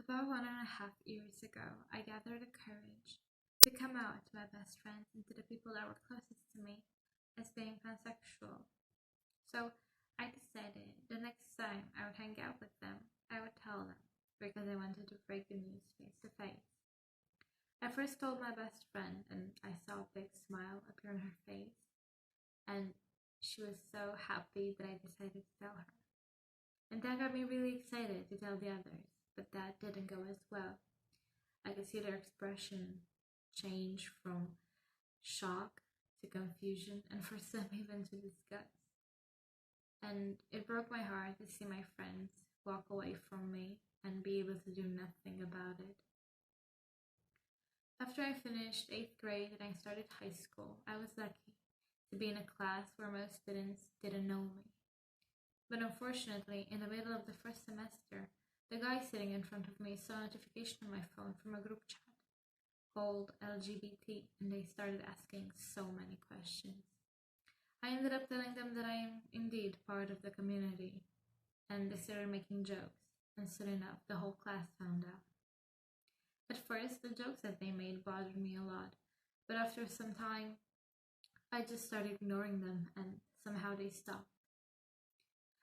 About 1.5 years ago, I gathered the courage to come out to my best friends and to the people that were closest to me as being pansexual. So I decided the next time I would hang out with them, I would tell them because I wanted to break the news face to face. I first told my best friend, and I saw a big smile appear on her face, and she was so happy that I decided to tell her. And that got me really excited to tell the others, but that didn't go as well. I could see their expression change from shock to confusion, and for some even to disgust. And it broke my heart to see my friends walk away from me and be able to do nothing about it. After I finished 8th grade and I started high school, I was lucky to be in a class where most students didn't know me. But unfortunately, in the middle of the first semester, the guy sitting in front of me saw a notification on my phone from a group chat called LGBT, and they started asking so many questions. I ended up telling them that I am indeed part of the community, and they started making jokes, and soon enough, the whole class found out. At first, the jokes that they made bothered me a lot, but after some time, I just started ignoring them, and somehow they stopped.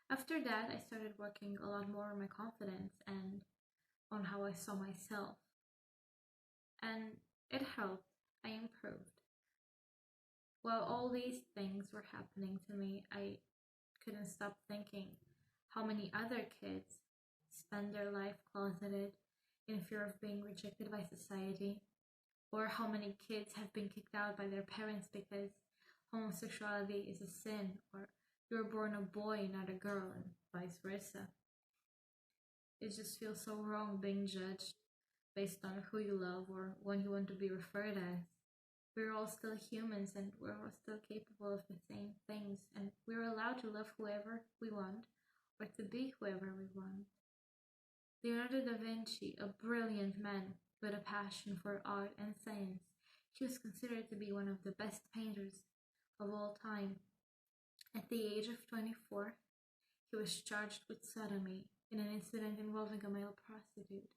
After that, I started working a lot more on my confidence and on how I saw myself. And it helped. I improved. While all these things were happening to me, I couldn't stop thinking how many other kids spend their life closeted in fear of being rejected by society, or how many kids have been kicked out by their parents because homosexuality is a sin, or you were born a boy, not a girl, and vice versa. It just feels so wrong being judged based on who you love or when you want to be referred as. We're all still humans and we're all still capable of the same things, and we're allowed to love whoever we want or to be whoever we want. Leonardo da Vinci, a brilliant man with a passion for art and science, he was considered to be one of the best painters of all time. At the age of 24, he was charged with sodomy in an incident involving a male prostitute.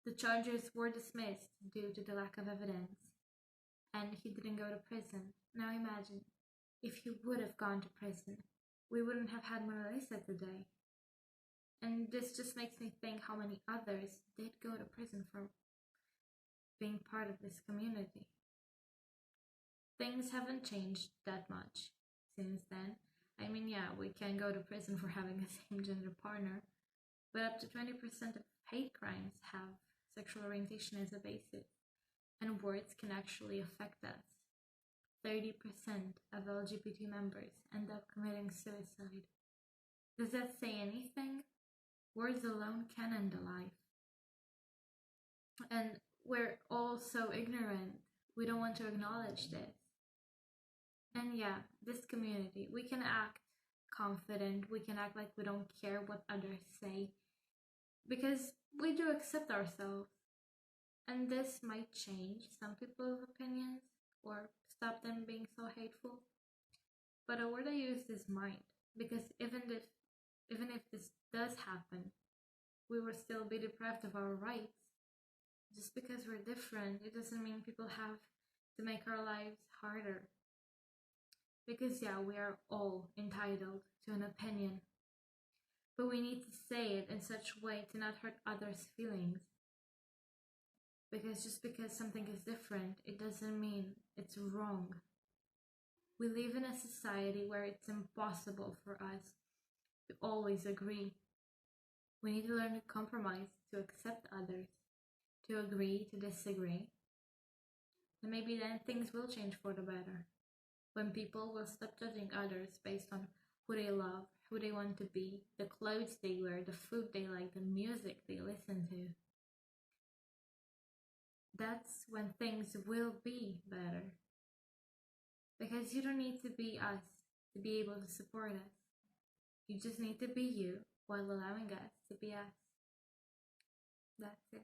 The charges were dismissed due to the lack of evidence, and he didn't go to prison. Now imagine, if he would have gone to prison, we wouldn't have had Mona Lisa today. And this just makes me think how many others did go to prison for being part of this community. Things haven't changed that much since then. I mean, yeah, we can go to prison for having a same-gender partner, but up to 20% of hate crimes have sexual orientation as a basis, and words can actually affect us. 30% of LGBT members end up committing suicide. Does that say anything? Words alone can end a life. And we're all so ignorant. We don't want to acknowledge this. And yeah, this community, we can act confident, we can act like we don't care what others say, because we do accept ourselves. And this might change some people's opinions or stop them being so hateful. But a word I use is might, because even if this does happen, we will still be deprived of our rights. Just because we're different, it doesn't mean people have to make our lives harder. Because yeah, we are all entitled to an opinion, but we need to say it in such a way to not hurt others' feelings. Because just because something is different, it doesn't mean it's wrong. We live in a society where it's impossible for us to always agree. We need to learn to compromise, to accept others, to agree, to disagree. And maybe then things will change for the better. When people will stop judging others based on who they love, who they want to be, the clothes they wear, the food they like, the music they listen to. That's when things will be better. Because you don't need to be us to be able to support us. You just need to be you while allowing us to be us. That's it.